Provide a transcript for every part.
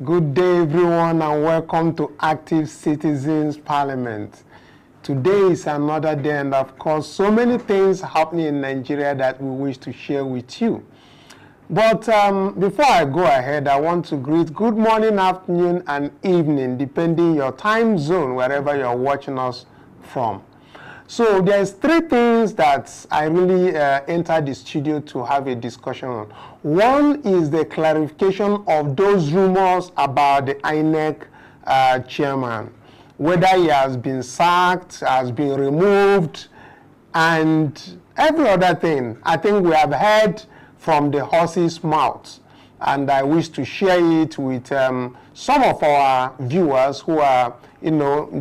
Good day, everyone, and welcome to Active Citizens Parliament. Today is another day, and of course, so many things happening in Nigeria that we wish to share with you. But before I go ahead, I want to greet good morning, afternoon, and evening, depending your time zone, wherever you're watching us from. So there's three things that I really entered the studio to have a discussion on. One is the clarification of those rumors about the INEC chairman, whether he has been sacked, has been removed, and every other thing. I think we have heard from the horse's mouth, and I wish to share it with some of our viewers who are,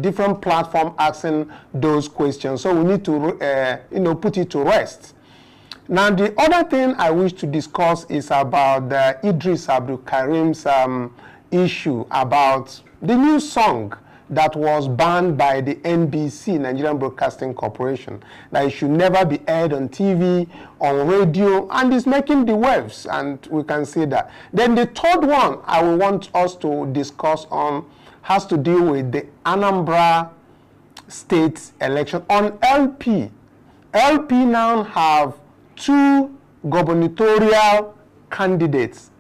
different platform asking those questions. So we need to, put it to rest. Now, the other thing I wish to discuss is about the Idris Abdul Karim's issue about the new song that was banned by the NBC, Nigerian Broadcasting Corporation, that it should never be aired on TV, on radio, and it's making the waves, and we can see that. Then the third one I will want us to discuss on has to do with the Anambra state election on LP. LP now have two gubernatorial candidates.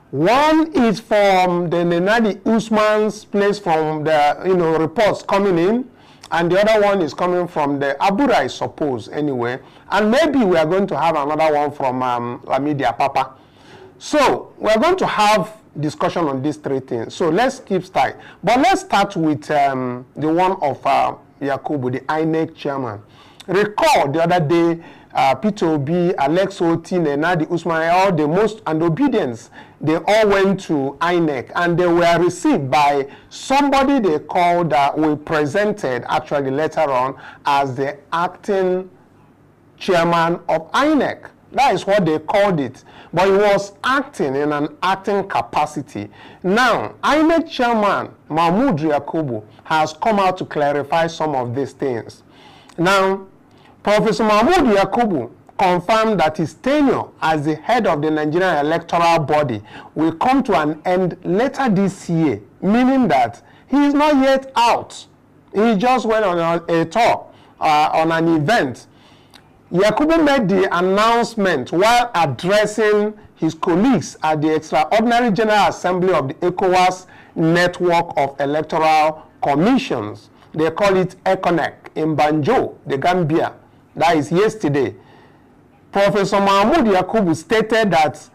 One is from the Nenadi Usman's place from the reports coming in, and the other one is coming from the Abura, I suppose, anyway. And maybe we are going to have another one from Lamidia Papa. So we're going to have discussion on these three things. So let's keep starting. But let's start with the one of Yakubu, the INEC chairman. Recall the other day, Peter Obi, Alex Oti, Nenadi Usman, all the most and obedience, they all went to INEC, and they were received by somebody they called, we presented actually later on as the acting chairman of INEC. That is what they called it. But he was acting in an acting capacity. Now, INEC chairman Mahmood Yakubu has come out to clarify some of these things. Now, Professor Mahmood Yakubu confirmed that his tenure as the head of the Nigerian electoral body will come to an end later this year, meaning that he is not yet out. He just went on a tour, on an event. Yakubu made the announcement while addressing his colleagues at the Extraordinary General Assembly of the ECOWAS Network of Electoral Commissions. They call it INEC in Banjul, the Gambia. That is yesterday. Professor Mahmood Yakubu stated that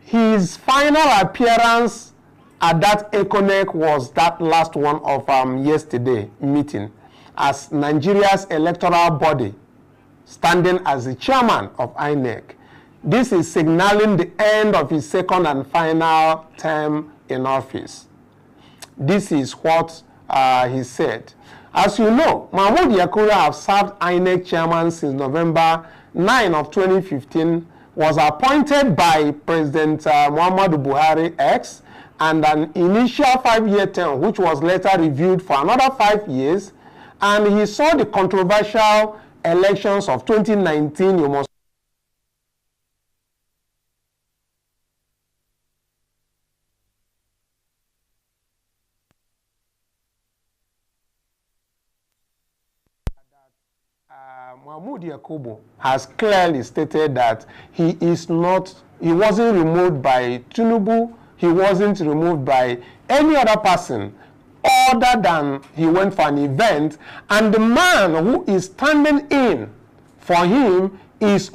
his final appearance at that INEC was that last one of yesterday meeting as Nigeria's electoral body, standing as the chairman of INEC. This is signaling the end of his second and final term in office. This is what he said. As you know, Mahmood Yakubu has served INEC chairman since November 9 of 2015, was appointed by President Muhammadu Buhari X, and an initial 5-year term, which was later reviewed for another 5 years, and he saw the controversial elections of 2019. You must Mahmood Yakubu has clearly stated that he wasn't removed by Tinubu, he wasn't removed by any other person other than he went for an event, and the man who is standing in for him is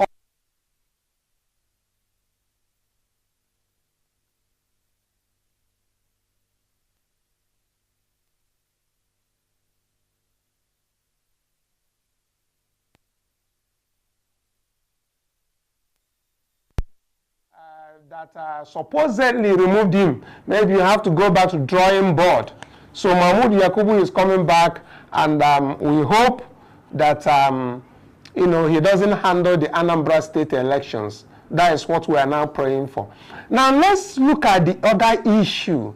that supposedly removed him. Maybe you have to go back to drawing board. So Mahmood Yakubu is coming back, and we hope that he doesn't handle the Anambra state elections. That is what we are now praying for. Now let's look at the other issue.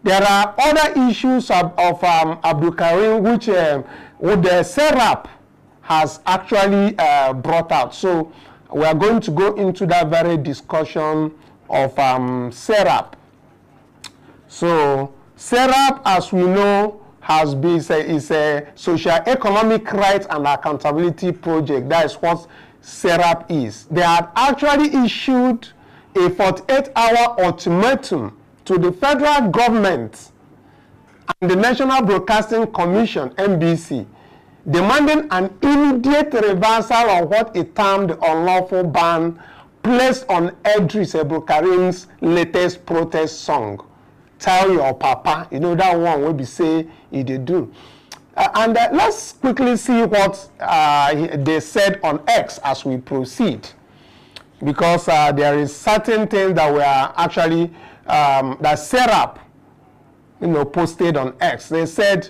There are other issues of Abdul Karim, which the SERAP has actually brought out. So we are going to go into that very discussion of SERAP. So SERAP, as we know, has been is a social economic rights and accountability project. That is what SERAP is. They had actually issued a 48-hour ultimatum to the federal government and the National Broadcasting Commission, NBC, demanding an immediate reversal of what it termed the unlawful ban placed on Idris Abdulkarim's latest protest song, Tell Your Papa. You know that one where we say he did do. Let's quickly see what they said on X as we proceed, because there is certain things that were actually that SERAP, posted on X. They said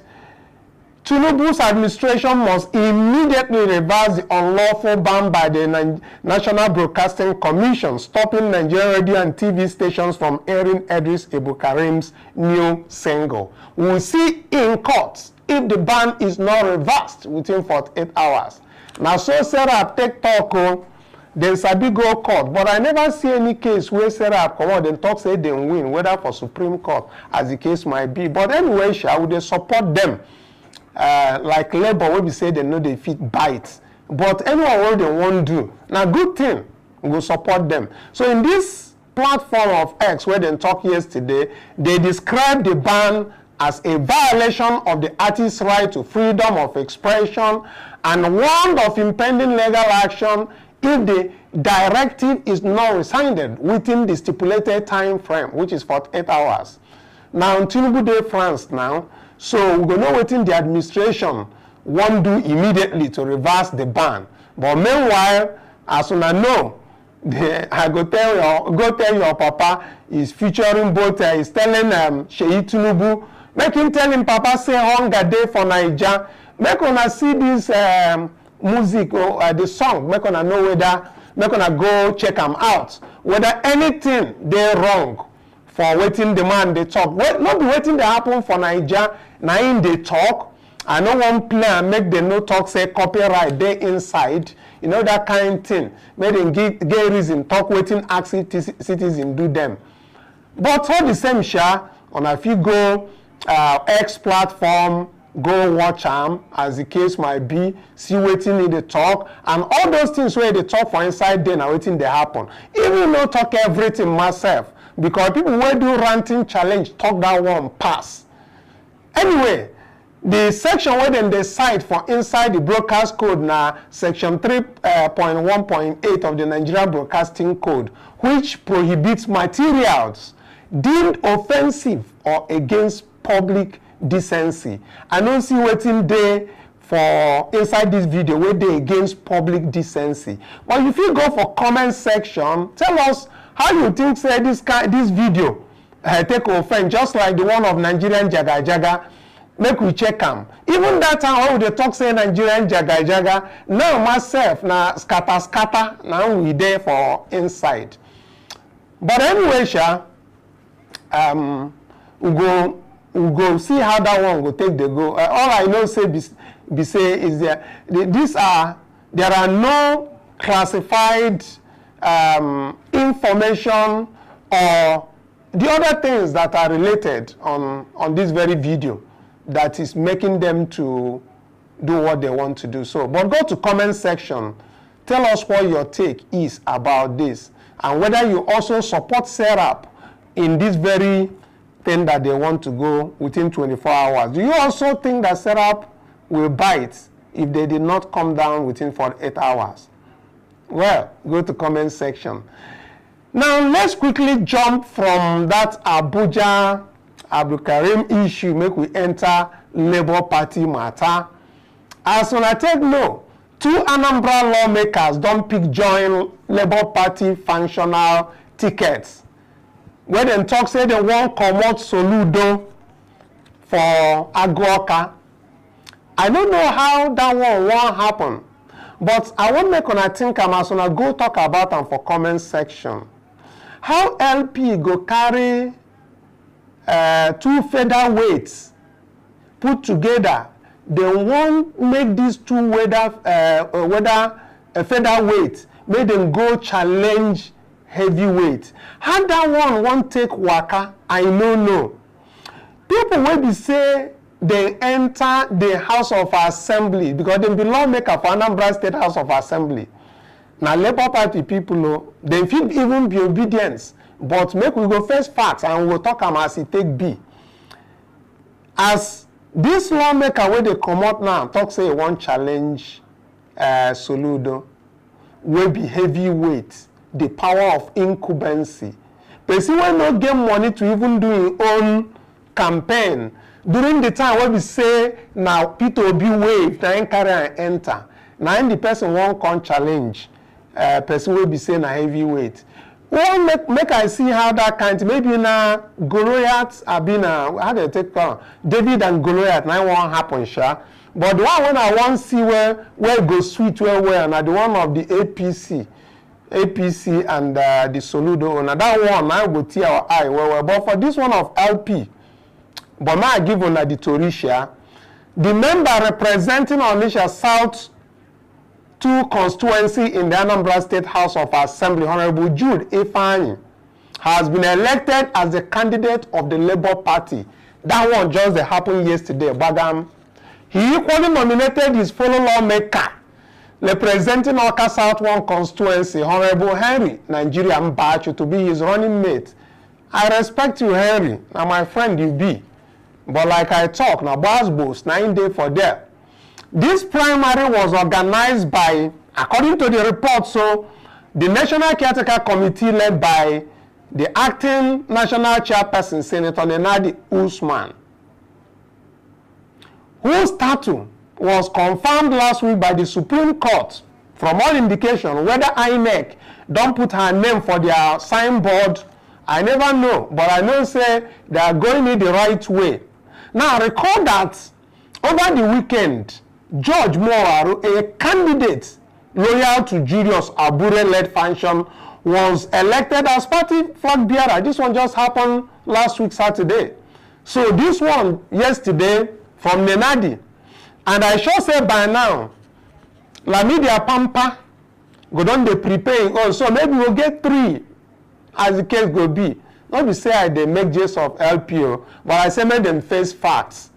Tinubu's administration must immediately reverse the unlawful ban by the National Broadcasting Commission, stopping Nigerian radio and TV stations from airing Idris Abdulkarim's new single. We will see in court if the ban is not reversed within 48 hours. Now, so SERAP take talk, then Sabi go court, but I never see any case where SERAP come out and talk say they win, whether for Supreme Court, as the case might be. But anyway, would they support them? Like Labour, where we say they know they fit bites. But anyone what they won't do. Now, good thing, we will support them. So in this platform of X, where they talk yesterday, they described the ban as a violation of the artist's right to freedom of expression and warned of impending legal action if the directive is not rescinded within the stipulated time frame, which is 48 hours. Now, Tinubu Day France now, so we're going to know what the administration won't do immediately to reverse the ban. But meanwhile, as soon as I know, I go tell your papa is featuring both, is telling Sheyi Tinubu, make him tell him papa say hunger day for Naija. Make una see this music or the song, make una know whether, make una go check them out, whether anything they wrong for waiting the man they talk. Not be waiting they happen for Naija, now in they talk. I know one play and make them no talk say copyright they inside. You know that kind of thing. Make them get reason talk waiting ask citizen do them. But all the same on if you go X platform, go watch them as the case might be, see waiting in the talk, and all those things where they talk for inside then are waiting they happen. Even not talk everything myself, because people who do ranting challenge talk that one pass. Anyway, the section where then they cite for inside the broadcast code now, section 3.1.8 of the Nigerian Broadcasting Code, which prohibits materials deemed offensive or against public decency. I don't see waiting there for inside this video where they against public decency. But if you go for comment section, tell us how you think say this video take offense, just like the one of Nigerian Jaga Jaga. Make we check them. Even that time when they talk say Nigerian Jaga Jaga, now myself na scatter now we there for inside. But anyway, we go see how that one will take the go. All I know say be say is there are no classified information or the other things that are related on this very video that is making them to do what they want to do. So, but go to comment section, tell us what your take is about this and whether you also support SERAP in this very thing that they want to go within 24 hours. Do you also think that SERAP will bite if they did not come down within 48 hours? Well, go to comment section. Now, let's quickly jump from that Abuja Abdulkarim issue, make we enter Labour Party matter. As when I take no, 2 Anambra lawmakers don't pick join Labour Party functional tickets. When they talk say they won't comot Soludo for Aguoka. I don't know how that one won't happen, but I won't make una think I'm as I go talk about them for comment section. How LP go carry 2 featherweights put together? They won't make these 2 featherweight, make them go challenge heavyweight. How that one won't take waka, I don't know. people will be say they enter the House of Assembly because they be lawmaker for Anambra State House of Assembly. Now, Labour Party people, they feel even be obedience. But make we go face facts and we'll talk about as it take be. As this lawmaker where they come out now, talk say one challenge Soludo will be heavyweight, the power of incumbency. Person will not get money to even do his own campaign. During the time when we say now Peter will be waived, now carry and enter. Now the person won't come challenge. Person will be saying a heavyweight. Well, make I see how that kind, maybe na Goliath have been how do you take David and Goliath, now won't happen, sure. But the one when I want to see where it goes sweet where and the one of the APC and the Soludo, and that one I will tear our eye well. But for this one of LP, but now I give on the Torisha, the member representing Onisha South 2 constituency in the Anambra State House of Assembly, Honorable Jude Ifeanyi, has been elected as the candidate of the Labour Party. That one just happened yesterday, Bagam. He equally nominated his fellow lawmaker, representing Oka South 1 constituency, Honorable Henry Nigeria Mbachu, to be his running mate. I respect you, Henry. Now, my friend, you be. But like I talk, now, boss, 9 days for there. This primary was organized by, according to the report, so the National Caretaker Committee led by the acting National Chairperson, Senator Nenadi Usman, whose statue was confirmed last week by the Supreme Court from all indication. Whether INEC don't put her name for their signboard, I never know, but I know say they are going in the right way. Now recall that over the weekend, George Mowaru, a candidate loyal to Julius Abure-led faction, was elected as party flag bearer. This one just happened last week, Saturday. So this one, yesterday, from Nenadi. And I sure say by now, Lamidia Pampa, go down the preparing. Oh, so maybe we'll get 3, as the case go be. Not be say they make jest of LPO, but I say make them face facts.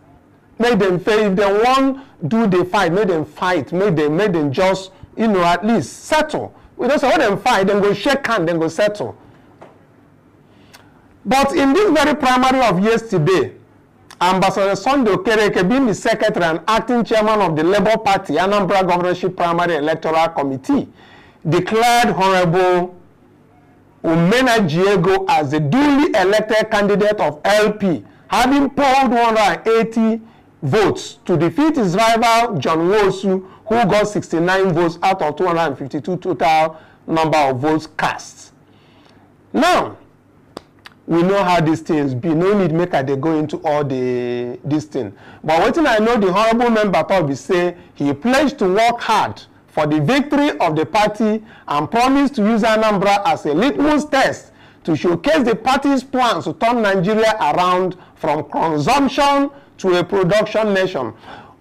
Make them face, if they want do the fight, make them fight, make them just, at least settle. We don't say let them fight, then go shake hand, then go settle. But in this very primary of yesterday, Ambassador Sunday Okereke, being the secretary and acting chairman of the Labour Party Anambra Governorship Primary Electoral Committee, declared Honorable Umena Diego as the duly elected candidate of LP, having polled 180 votes to defeat his rival John Wosu, who got 69 votes out of 252 total number of votes cast. Now, we know how these things be. No need make they go into all this thing. But what I know the honorable member thought we say he pledged to work hard for the victory of the party and promised to use Anambra as a litmus test to showcase the party's plans to turn Nigeria around from consumption to a production nation.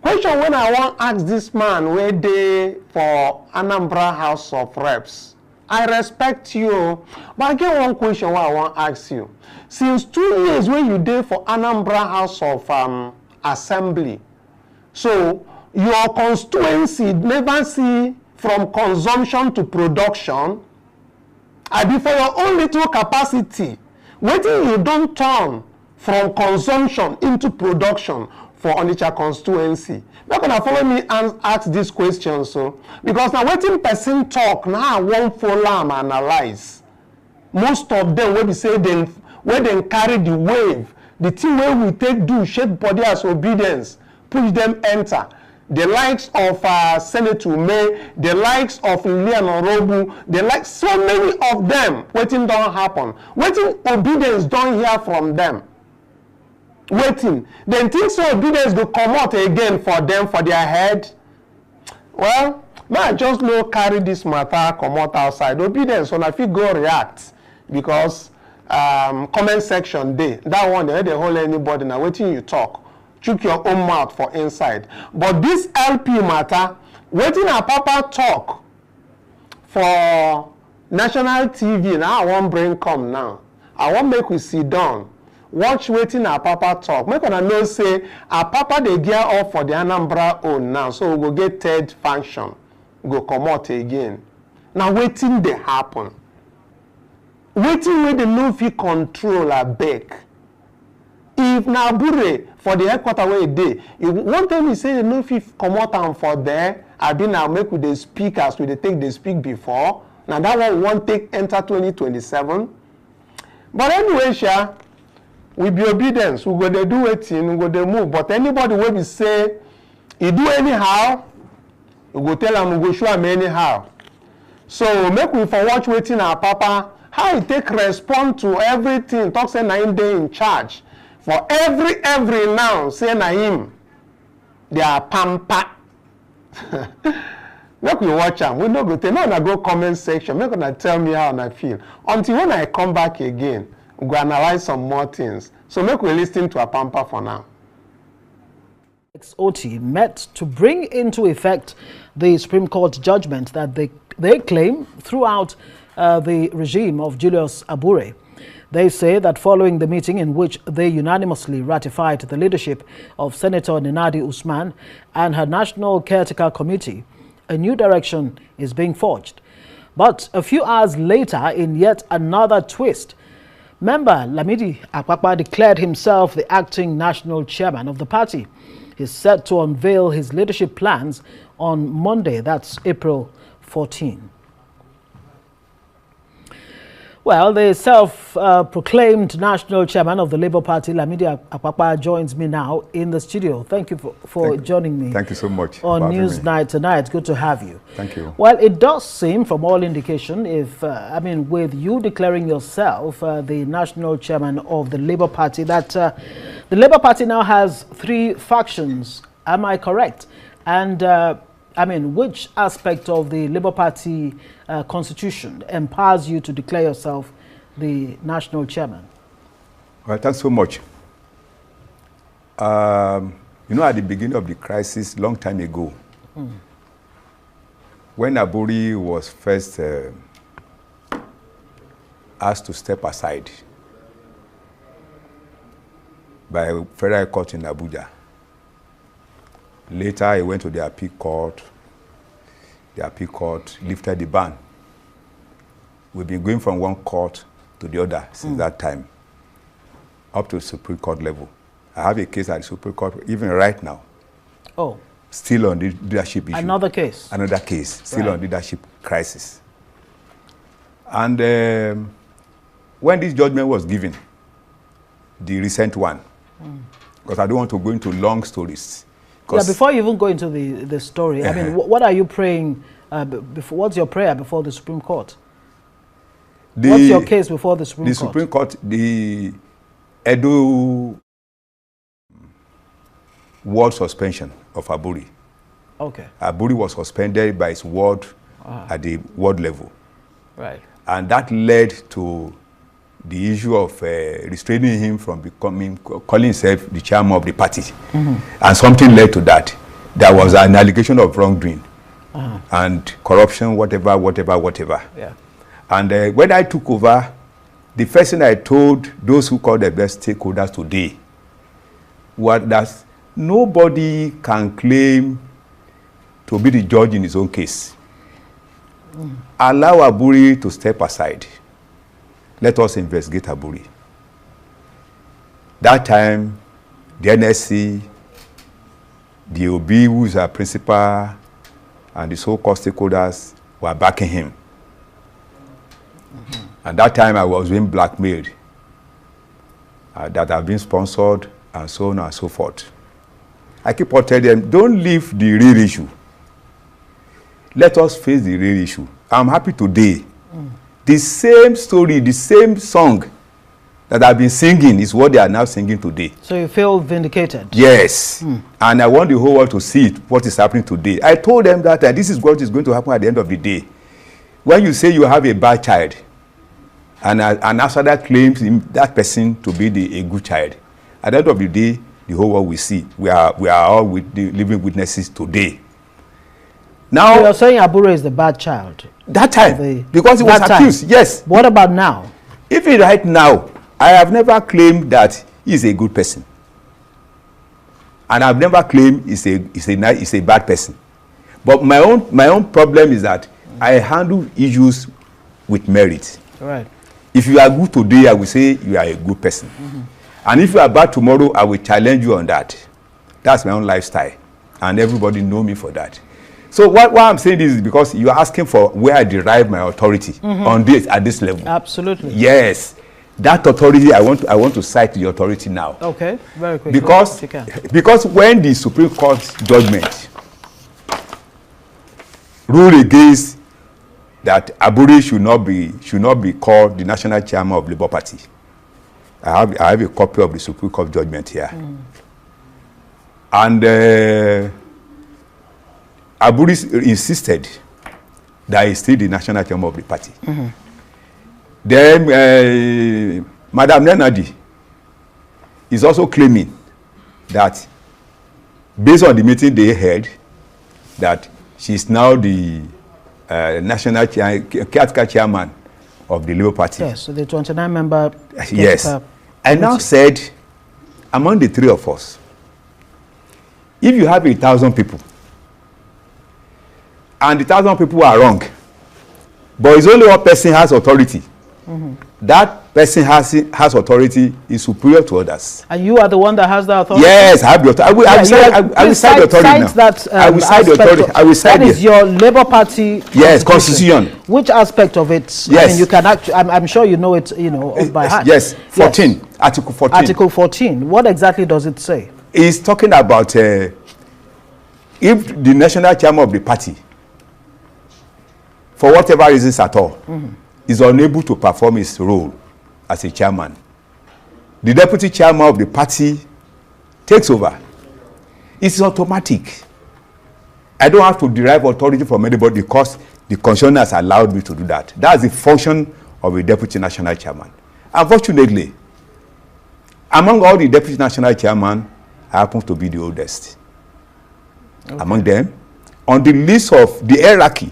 Question when I want to ask this man where they for Anambra House of Reps. I respect you, but I get one question what I want to ask you. Since 2 years when you did for Anambra House of Assembly, so your constituency never see from consumption to production, and before your own little capacity, waiting you don't turn from consumption into production for Onitsha constituency. Not gonna follow me and ask this question, so because now waiting person talk now I won't follow and analyze. Most of them will be say them where they carry the wave, the thing where we take do shape body as obedience, push them enter. The likes of Senator May, the likes of Leon Orobu, the likes so many of them. Waiting don't happen. Waiting obedience don't hear from them. Waiting. Then think so obedience will come out again for them, for their head. Well, man, just no carry this matter, come out outside. Obedience, when I feel go react. Because comment section day, that one, they hold anybody now, waiting you talk. Chook your own mouth for inside. But this LP matter, waiting a papa talk for national TV, now I want bring come now. I want make we sit down. watch wetin our papa talk. Make una know say our papa dey gear up for the Anambra own now, so we go get third function, go come out again. Now wetin dey happen? Wetin wey dey no fit control abeg. If na Abure for the headquarter where e dey, one time he say they no fit comot am for there, abi na make we dey speak as we dey take dey speak before. Now that one we wan take enter 2027. But anyway, sha, we be obedience. We go dey do wetin, we go dey move. But anybody wey be say he do anyhow, we go tell am, we go show am anyhow. So make we for watch wetin our papa, how he take respond to everything. Talk say na him dey in charge. For every now, say na him, they are pampa. Make we watch am. We no go tell. No, na go comment section. Make una tell me how I feel. Until when I come back again, we go analyze some more things. So make we listen to a pampa for now. XOT met to bring into effect the Supreme Court judgment that they claim throughout the regime of Julius Abure. They say that following the meeting in which they unanimously ratified the leadership of Senator Nenadi Usman and her National Caretaker Committee, a new direction is being forged. But a few hours later, in yet another twist, member Lamidi Akpakpa declared himself the acting national chairman of the party. He's set to unveil his leadership plans on Monday, that's April 14. Well, the self-proclaimed national chairman of the Labour Party, Lamidi Akpakpa, joins me now in the studio. Thank you for joining me. Thank you so much on Newsnight tonight. Good to have you. Thank you. Well, it does seem, from all indication, with you declaring yourself the national chairman of the Labour Party, that the Labour Party now has 3 factions. Am I correct? And which aspect of the Labour Party constitution empowers you to declare yourself the national chairman? Well, thanks so much. At the beginning of the crisis, long time ago, when Aburi was first asked to step aside by a federal court in Abuja, later, he went to the appeal court. The appeal court lifted the ban. We've been going from one court to the other since that time, up to the Supreme Court level. I have a case at the Supreme Court, even right now. Oh. Still on the leadership issue. Another case? Another case, still on leadership crisis. And when this judgment was given, the recent one, because I don't want to go into long stories. Yeah, before you even go into the story, what are you praying, what's your prayer before the Supreme Court? What's your case before the Supreme Court? The Supreme Court, the Edo ward suspension of Aburi. Okay. Aburi was suspended by his ward at the ward level. Right. And that led to the issue of restraining him from calling himself the chairman of the party. And something led to that. There was an allegation of wrongdoing and corruption, whatever. Yeah. And when I took over, the first thing I told those who call the best stakeholders today was that nobody can claim to be the judge in his own case. Allow Aburi to step aside. Let us investigate Aburi. That time, the NSC, the OB, who is our principal, and the so-called stakeholders were backing him. And that time, I was being blackmailed, that I've been sponsored, and so on and so forth. I keep on telling them, don't leave the real issue. Let us face the real issue. I'm happy today. The same story, the same song that I've been singing is what they are now singing today. So you feel vindicated? Yes. And I want the whole world to see it, what is happening today. I told them that this is what is going to happen at the end of the day. When you say you have a bad child, and after that claims that person to be a good child, at the end of the day, the whole world will see. We are all the living witnesses today. Now, so you're saying Abure is the bad child? That time, because he was accused, yes. What about now? Even right now, I have never claimed that he's a good person. And I've never claimed he's a bad person. But my own problem is that I handle issues with merit. Right. If you are good today, I will say you are a good person. And if you are bad tomorrow, I will challenge you on that. That's my own lifestyle. And everybody know me for that. So what I'm saying this is because you are asking for where I derive my authority on this at this level. Absolutely. Yes. That authority, I want to cite the authority now. Okay, very quickly. Because when the Supreme Court judgment ruled against that Aburi should not be called the national chairman of Labour Party, I have a copy of the Supreme Court judgment here. And Aburi insisted that he's still the national chairman of the party. Then Madam Nenadi is also claiming that based on the meeting they held, that she's now the national caretaker chairman of the Labour Party. Yes, so the 29-member. Yes. I now said, among the three of us, if you have 1,000 people, and the 1,000 people are wrong, but it's only one person has authority, that person has authority is superior to others. And you are the one that has the authority? Yes, I have the authority. I will cite the authority now. I will cite the authority. I will cite that is your Labour Party. Yes, constitution. Which aspect of it? Yes. I mean, you can actually. I'm sure you know it. By heart. Yes. 14. Yes. Article 14. Article 14. What exactly does it say? It's talking about if the national chairman of the party, for whatever reasons at all, is unable to perform his role as a chairman, the deputy chairman of the party takes over. It's automatic. I don't have to derive authority from anybody because the constitution has allowed me to do that. That's the function of a deputy national chairman. Unfortunately, among all the deputy national chairman, I happen to be the oldest. Okay. Among them, on the list of the hierarchy,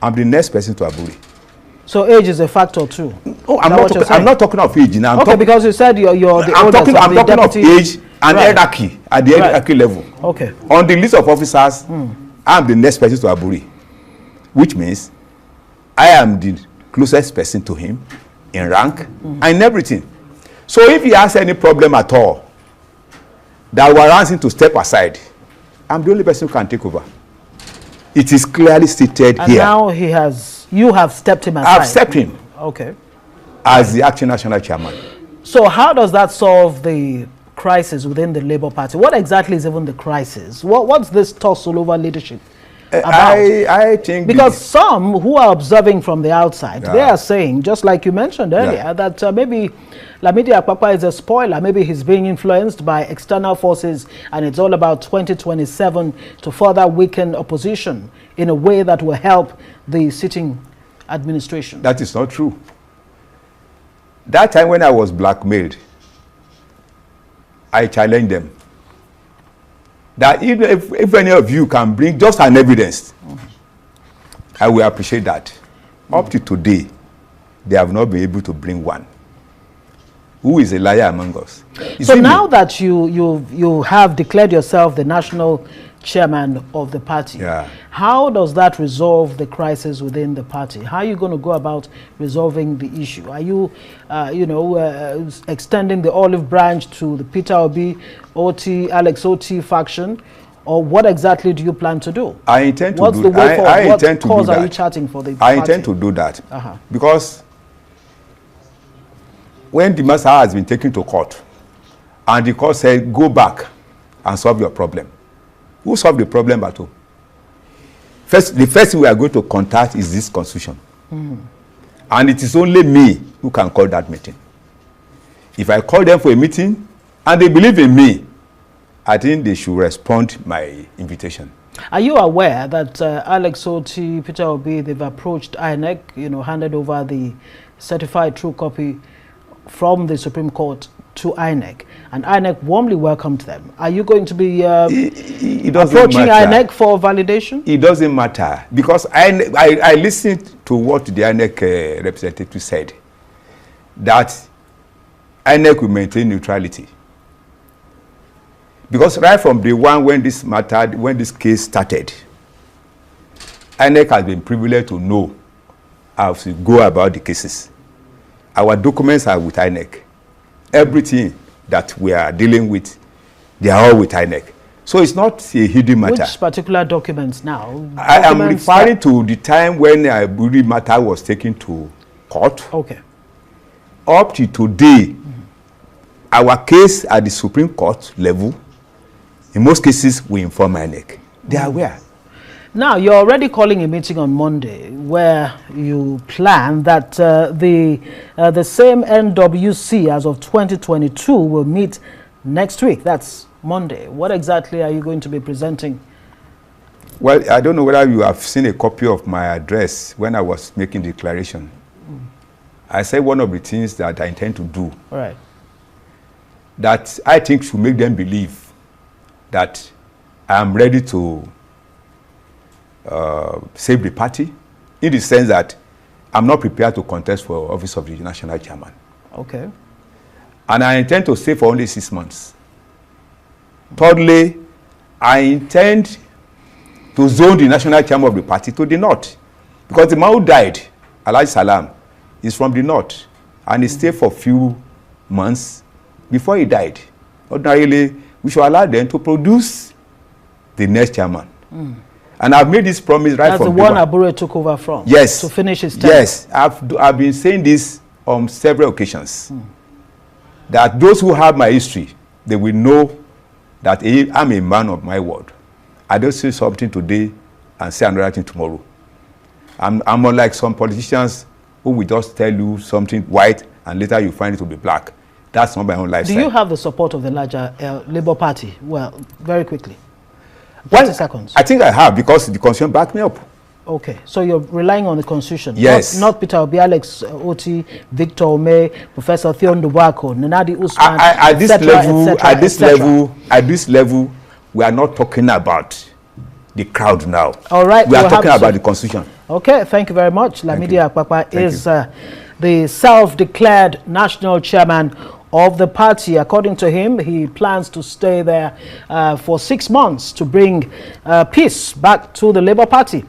I'm the next person to Aburi. So age is a factor too. Oh, I'm not talking of age now. Okay, because you said you're the oldest. I'm talking of age and hierarchy at the hierarchy level. Okay. On the list of officers, I'm the next person to Aburi, which means I am the closest person to him in rank and everything. So if he has any problem at all that warrants him to step aside, I'm the only person who can take over. It is clearly stated and here. And now you have stepped him aside. I've stepped him. Okay. As the acting national chairman. So how does that solve the crisis within the Labour Party? What exactly is even the crisis? What's this tussle over leadership about? I think because some who are observing from the outside, they are saying, just like you mentioned earlier, that maybe Lamidi Akpakpa is a spoiler. Maybe he's being influenced by external forces, and it's all about 2027 to further weaken opposition in a way that will help the sitting administration. That is not true. That time when I was blackmailed, I challenged them that if any of you can bring just an evidence, I will appreciate that. Up to today, they have not been able to bring one. Who is a liar among us? So now that you have declared yourself the national chairman of the party, how does that resolve the crisis within the party? How are you going to go about resolving the issue? Are you, extending the olive branch to the Peter Obi, Alex Oti faction, or what exactly do you plan to do? I intend to What's do the way forward? What intend to cause do that. Are you charting for the I party? intend to do that because when the matter has been taken to court and the court said, go back and solve your problem, who solved the problem at all? The first thing we are going to contact is this constitution. And it is only me who can call that meeting. If I call them for a meeting and they believe in me, I think they should respond my invitation. Are you aware that Alex Oti, Peter Obi, they've approached INEC, handed over the certified true copy from the Supreme Court to INEC, and INEC warmly welcomed them? Are you going to be approaching INEC for validation? It doesn't matter, because I listened to what the INEC representative said, that INEC will maintain neutrality. Because right from the one when this mattered, when this case started, INEC has been privileged to know how to go about the cases. Our documents are with INEC. Everything that we are dealing with, they are all with INEC. So it's not a hidden matter. Which particular documents now? I am referring to the time when the Aburi matter was taken to court. Okay. Up to today, our case at the Supreme Court level, in most cases, we inform INEC. They are aware. Now, you're already calling a meeting on Monday where you plan that the same NWC as of 2022 will meet next week. That's Monday. What exactly are you going to be presenting? Well, I don't know whether you have seen a copy of my address when I was making the declaration. I said one of the things that I intend to do, right, that I think should make them believe that I am ready to save the party, in the sense that I'm not prepared to contest for office of the national chairman. Okay. And I intend to stay for only 6 months. Thirdly, I intend to zone the national chairman of the party to the north. Because the man who died, Alhaji Salam, is from the north. And he stayed for a few months before he died. Ordinarily, we should allow them to produce the next chairman. And I've made this promise right from the one Abure took over from? Yes. To finish his term? Yes. I've been saying this on several occasions. That those who have my history, they will know that I'm a man of my word. I don't say something today and say another thing tomorrow. I'm unlike some politicians who will just tell you something white and later you find it to be black. That's not my own lifestyle. Do you have the support of the larger Labour Party? Well, very quickly. 30 well, seconds. I think I have, because the Constitution backed me up. Okay, so you're relying on the Constitution? Yes. Not Peter Obi, Alex Oti, Victor Ome, Professor Theon Dubako, Nenadi Usman, at this level, we are not talking about the crowd now. All right. We are talking about the Constitution. Okay, thank you very much. Lamidi Akpakpa is the self-declared national chairman of the party. According to him, he plans to stay there for 6 months to bring peace back to the Labour Party.